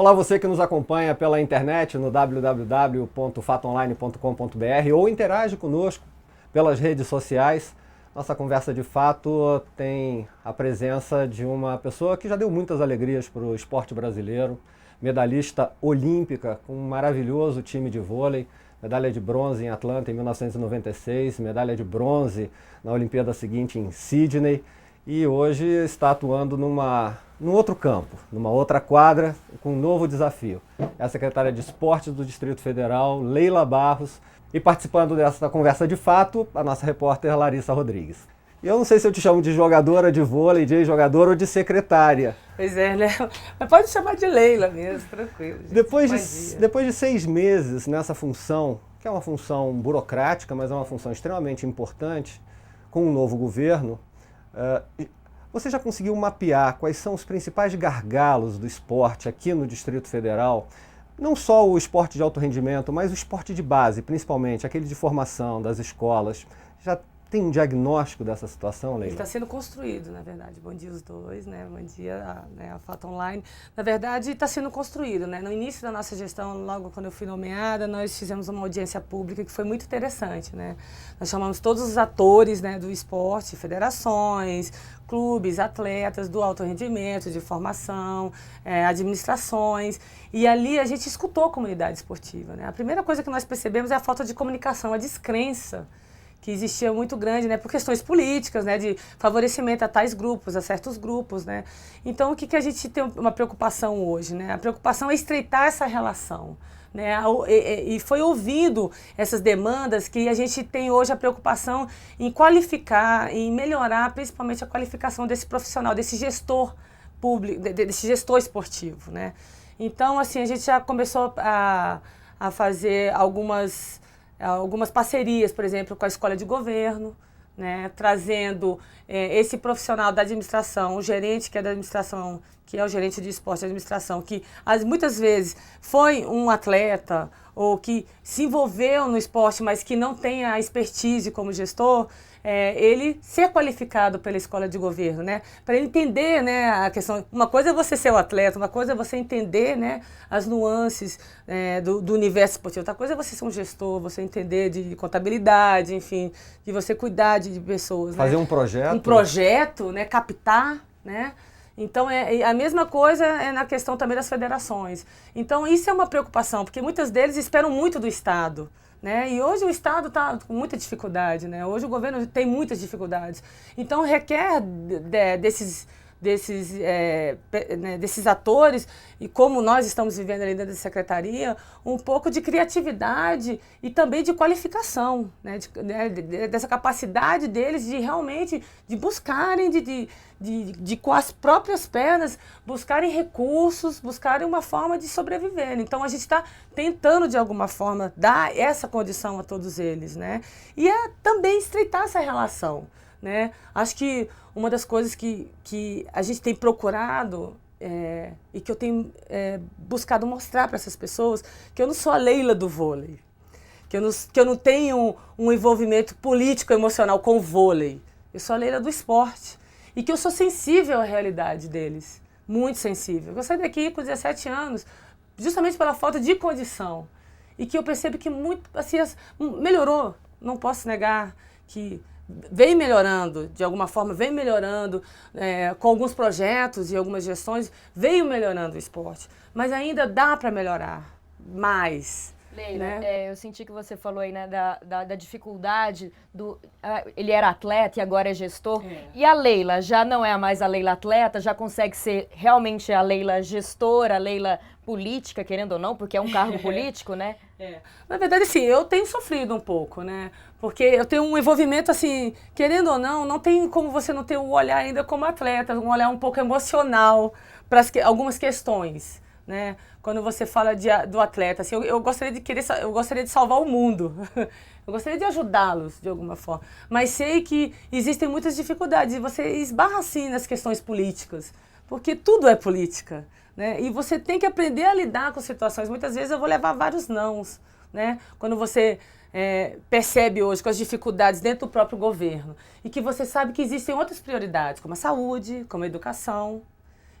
Olá, você que nos acompanha pela internet no www.fatoonline.com.br ou interage conosco pelas redes sociais. Nossa conversa de fato tem a presença de uma pessoa que já deu muitas alegrias para o esporte brasileiro, medalhista olímpica com um maravilhoso time de vôlei, medalha de bronze em Atlanta em 1996, medalha de bronze na Olimpíada seguinte em Sydney e hoje está atuando num outro campo, numa outra quadra, com um novo desafio. É a secretária de Esportes do Distrito Federal, Leila Barros, e participando dessa conversa de fato, a nossa repórter Larissa Rodrigues. E eu não sei se eu te chamo de jogadora de vôlei, de jogadora ou de secretária. Pois é, né? Mas pode chamar de Leila mesmo, tranquilo. Gente. Depois de 6 meses nessa função, que é uma função burocrática, mas é uma função extremamente importante, com um novo governo, você já conseguiu mapear quais são os principais gargalos do esporte aqui no Distrito Federal? Não só o esporte de alto rendimento, mas o esporte de base, principalmente, aquele de formação das escolas. Já tem um diagnóstico dessa situação, Leila? Ele está sendo construído, na verdade. Bom dia os dois, né? Bom dia a Fato Online. Na verdade, está sendo construído, né? No início da nossa gestão, logo quando eu fui nomeada, nós fizemos uma audiência pública que foi muito interessante, né? Nós chamamos todos os atores, né, do esporte, federações, clubes, atletas do alto rendimento, de formação, administrações. E ali a gente escutou a comunidade esportiva, né? A primeira coisa que nós percebemos é a falta de comunicação, a descrença que existia muito grande, né, por questões políticas, né, de favorecimento a tais grupos, a certos grupos, né. Então, o que a gente tem uma preocupação hoje, né? A preocupação é estreitar essa relação, né, e foi ouvindo essas demandas que a gente tem hoje a preocupação em qualificar, em melhorar principalmente a qualificação desse profissional, desse gestor público, desse gestor esportivo, né. Então, assim, a gente já começou a fazer algumas parcerias, por exemplo, com a escola de governo, né, trazendo esse profissional da administração, o gerente que é da administração, que é o gerente de esporte de administração, que muitas vezes foi um atleta ou que se envolveu no esporte, mas que não tem a expertise como gestor, ele ser qualificado pela escola de governo, né? Para ele entender, né, a questão. Uma coisa é você ser o atleta, uma coisa é você entender, né, as nuances do universo esportivo. Outra coisa é você ser um gestor, você entender de contabilidade, enfim, de você cuidar de pessoas. Fazer, né, um projeto. Um projeto, né, captar, né? Então, a mesma coisa é na questão também das federações. Então, isso é uma preocupação, porque muitas deles esperam muito do Estado, né? E hoje o Estado está com muita dificuldade, né? Hoje o governo tem muitas dificuldades. Então, requer desses atores, e como nós estamos vivendo ali dentro da secretaria, um pouco de criatividade e também de qualificação, né? Dessa capacidade deles de realmente de buscarem, de com as próprias pernas, buscarem recursos, buscarem uma forma de sobreviver. Então, a gente está tentando, de alguma forma, dar essa condição a todos eles, né? E também estreitar essa relação, né? Acho que uma das coisas que a gente tem procurado e que eu tenho buscado mostrar para essas pessoas, que eu não sou a Leila do vôlei, que eu não tenho um envolvimento político emocional com o vôlei. Eu sou a Leila do esporte e que eu sou sensível à realidade deles, muito sensível. Eu saí daqui com 17 anos justamente pela falta de condição e que eu percebo que muito, assim, melhorou, não posso negar que vem melhorando, de alguma forma, vem melhorando, com alguns projetos e algumas gestões, veio melhorando o esporte, mas ainda dá para melhorar mais. Leila, né? Eu senti que você falou aí, né, da dificuldade ele era atleta e agora é gestor. E a Leila já não é mais a Leila atleta, já consegue ser realmente a Leila gestora, a Leila política, querendo ou não, porque é um cargo político, né? Na verdade, sim, eu tenho sofrido um pouco, né? Porque eu tenho um envolvimento, assim, querendo ou não tem como você não ter um olhar ainda como atleta, um olhar um pouco emocional para algumas questões, né? Quando você fala do atleta, assim, eu gostaria de salvar o mundo. Eu gostaria de ajudá-los de alguma forma. Mas sei que existem muitas dificuldades e você esbarra assim nas questões políticas, porque tudo é política, né? E você tem que aprender a lidar com situações. Muitas vezes eu vou levar vários nãos, né? Quando você percebe hoje com as dificuldades dentro do próprio governo e que você sabe que existem outras prioridades, como a saúde, como a educação.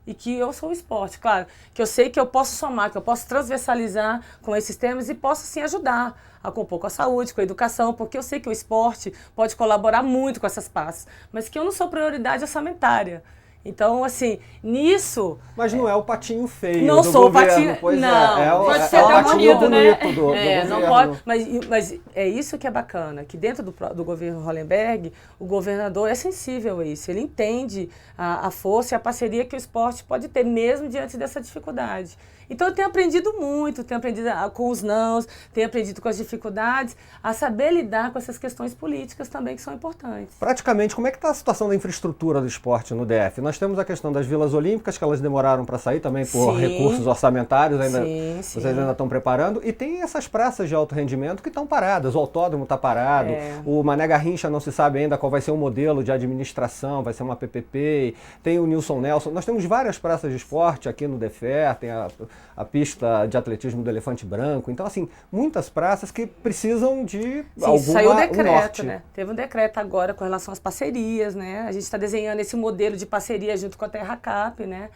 e que eu sou o esporte. Claro, que eu sei que eu posso somar, que eu posso transversalizar com esses temas e posso, sim, ajudar a compor com a saúde, com a educação, porque eu sei que o esporte pode colaborar muito com essas pastas, mas que eu não sou prioridade orçamentária. Então, assim, nisso... Mas não é o patinho feio não do sou governo, o patinho... pois não, é o pode ser patinho até bonito, né? bonito do não governo. pode, mas é isso que é bacana, que dentro do governo Hollenberg, o governador é sensível a isso, ele entende a força e a parceria que o esporte pode ter, mesmo diante dessa dificuldade. Então, eu tenho aprendido muito, tenho aprendido com os nãos, tenho aprendido com as dificuldades, a saber lidar com essas questões políticas também que são importantes. Praticamente, como é que está a situação da infraestrutura do esporte no DF? Nós temos a questão das vilas olímpicas, que elas demoraram para sair também por recursos orçamentários, vocês ainda estão preparando, e tem essas praças de alto rendimento que estão paradas, o autódromo está parado, o Mané Garrincha não se sabe ainda qual vai ser o modelo de administração, vai ser uma PPP, tem o Nilson Nelson, nós temos várias praças de esporte aqui no DFR, tem a pista de atletismo do Elefante Branco, então assim, muitas praças que precisam de saiu o decreto, norte. né? Teve um decreto agora com relação às parcerias, né? A gente está desenhando esse modelo de parceria junto com a TerraCap, né?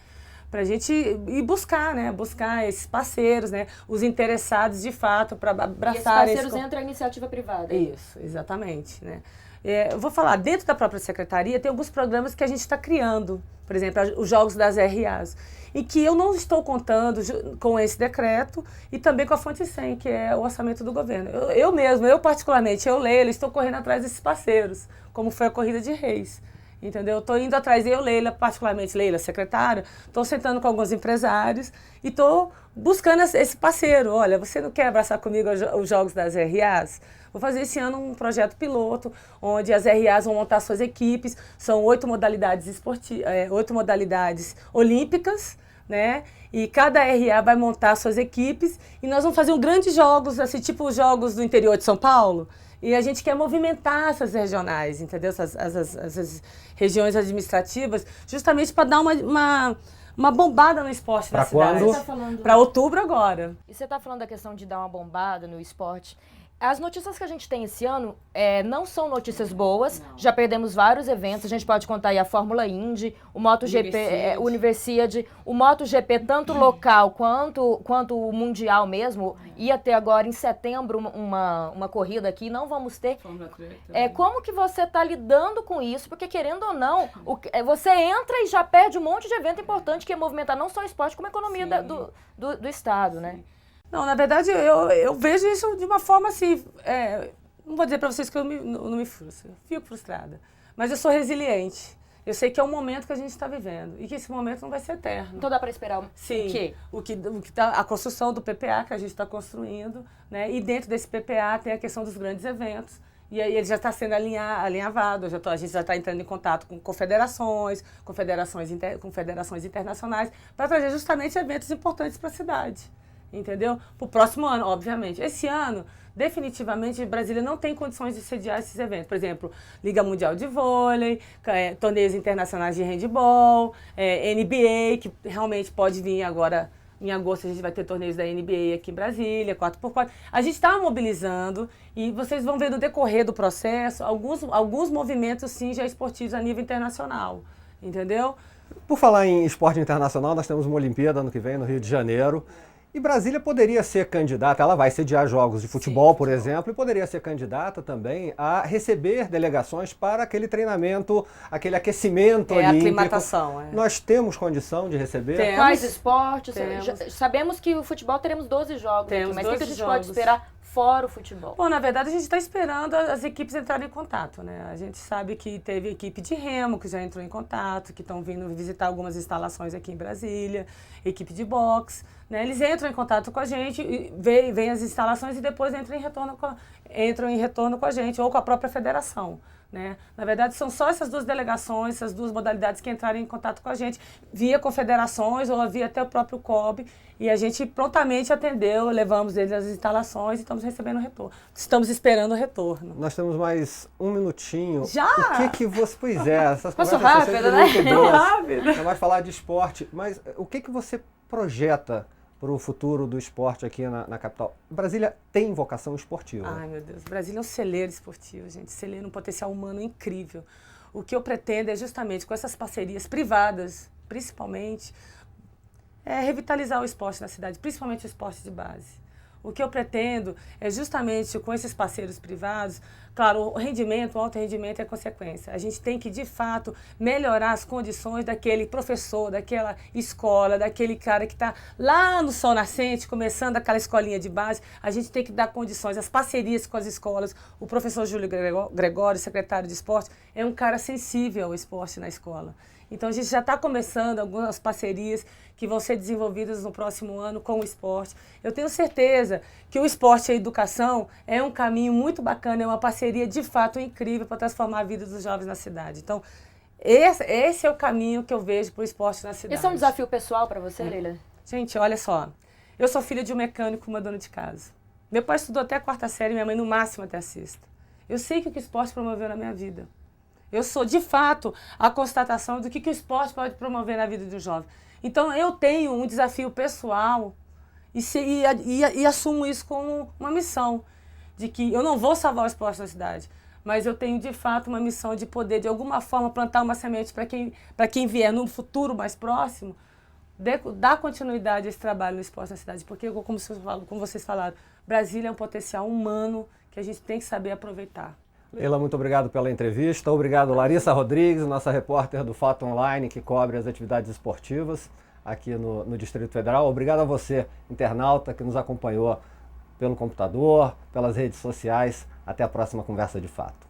Para a gente ir buscar, né? Buscar esses parceiros, né? Os interessados de fato para abraçar. E esses parceiros entram a iniciativa privada. Isso, exatamente, né? Eu vou falar, dentro da própria secretaria tem alguns programas que a gente está criando, por exemplo, os Jogos das RAs, e que eu não estou contando com esse decreto e também com a fonte 100, que é o orçamento do governo. Eu particularmente, Leila, estou correndo atrás desses parceiros, como foi a Corrida de Reis. Entendeu? Estou indo atrás, Leila, particularmente Leila, secretária, estou sentando com alguns empresários e estou buscando esse parceiro. Olha, você não quer abraçar comigo os Jogos das RAs? Vou fazer esse ano um projeto piloto, onde as RAs vão montar suas equipes, são 8 modalidades 8 modalidades olímpicas, né? E cada RA vai montar suas equipes e nós vamos fazer um grandes jogos, assim, tipo os jogos do interior de São Paulo. E a gente quer movimentar essas regionais, entendeu? Essas regiões administrativas, justamente para dar uma bombada no esporte da cidade. Para outubro agora. E você está falando da questão de dar uma bombada no esporte. As notícias que a gente tem esse ano não são notícias boas, já perdemos vários eventos, a gente pode contar aí a Fórmula Indy, o MotoGP, Universiade, o MotoGP tanto local quanto o Mundial mesmo, ia ter agora em setembro uma corrida aqui, não vamos ter. Como que você está lidando com isso? Porque querendo ou não, você entra e já perde um monte de evento importante que ia movimentar não só o esporte, como a economia do estado, né? Não, na verdade, eu vejo isso de uma forma assim, não vou dizer para vocês que eu não me frustro, eu fico frustrada, mas eu sou resiliente. Eu sei que é um momento que a gente está vivendo e que esse momento não vai ser eterno. Então dá para esperar Sim, o que a construção do PPA que a gente está construindo, né? E dentro desse PPA tem a questão dos grandes eventos. E aí ele já está sendo alinhavado, a gente já está entrando em contato com confederações internacionais, para trazer justamente eventos importantes para a cidade. Entendeu? Para o próximo ano, obviamente. Esse ano, definitivamente, Brasília não tem condições de sediar esses eventos. Por exemplo, Liga Mundial de Vôlei, torneios internacionais de handebol, NBA, que realmente pode vir agora. Em agosto a gente vai ter torneios da NBA aqui em Brasília, 4x4. A gente está mobilizando e vocês vão ver no decorrer do processo alguns movimentos, sim, já esportivos a nível internacional. Entendeu? Por falar em esporte internacional, nós temos uma Olimpíada ano que vem no Rio de Janeiro. E Brasília poderia ser candidata, ela vai sediar jogos de futebol, por exemplo, e poderia ser candidata também a receber delegações para aquele treinamento, aquele aquecimento olímpico. Aclimatação. Nós temos condição de receber? Quais esportes? Sabemos que o futebol teremos 12 jogos, mas o que a gente pode esperar fora o futebol? Bom, na verdade, a gente está esperando as equipes entrarem em contato, né? A gente sabe que teve equipe de remo que já entrou em contato, que estão vindo visitar algumas instalações aqui em Brasília, equipe de boxe, né? Eles entram em contato com a gente, veem as instalações e depois entram em retorno com a gente, ou com a própria federação. Né? Na verdade, são só essas duas delegações, essas duas modalidades que entraram em contato com a gente, via confederações ou via até o próprio COB, e a gente prontamente atendeu, levamos eles às instalações e estamos recebendo retorno. Estamos esperando o retorno. Nós temos mais um minutinho. Já? O que você... Pois é, essas Passou conversas rápido, né? muito boas. Rápido. Não mais falar de esporte, mas o que você projeta para o futuro do esporte aqui na capital? Brasília tem vocação esportiva. Ai, meu Deus. Brasília é um celeiro esportivo, gente. Celeiro, um potencial humano incrível. O que eu pretendo é justamente com essas parcerias privadas, principalmente, é revitalizar o esporte na cidade, principalmente o esporte de base. O que eu pretendo é justamente com esses parceiros privados, claro, o rendimento, o alto rendimento é consequência. A gente tem que, de fato, melhorar as condições daquele professor, daquela escola, daquele cara que está lá no sol nascente, começando aquela escolinha de base. A gente tem que dar condições, as parcerias com as escolas. O professor Júlio Gregório, secretário de esporte, é um cara sensível ao esporte na escola. Então, a gente já está começando algumas parcerias que vão ser desenvolvidas no próximo ano com o esporte. Eu tenho certeza que o esporte e a educação é um caminho muito bacana, é uma parceria de fato incrível para transformar a vida dos jovens na cidade. Então, esse é o caminho que eu vejo para o esporte na cidade. Isso é um desafio pessoal para você, Leila? Gente, olha só. Eu sou filha de um mecânico, uma dona de casa. Meu pai estudou até a 4ª série, minha mãe no máximo até a 6ª. Eu sei que o esporte promoveu na minha vida. Eu sou, de fato, a constatação do que o esporte pode promover na vida do jovem. Então, eu tenho um desafio pessoal e assumo isso como uma missão, de que eu não vou salvar o esporte na cidade, mas eu tenho, de fato, uma missão de poder, de alguma forma, plantar uma semente para quem vier no futuro mais próximo, dar continuidade a esse trabalho no esporte na cidade. Porque, como vocês falaram, Brasília é um potencial humano que a gente tem que saber aproveitar. Leila, muito obrigado pela entrevista. Obrigado, Larissa Rodrigues, nossa repórter do Fato Online, que cobre as atividades esportivas aqui no Distrito Federal. Obrigado a você, internauta, que nos acompanhou pelo computador, pelas redes sociais. Até a próxima Conversa de Fato.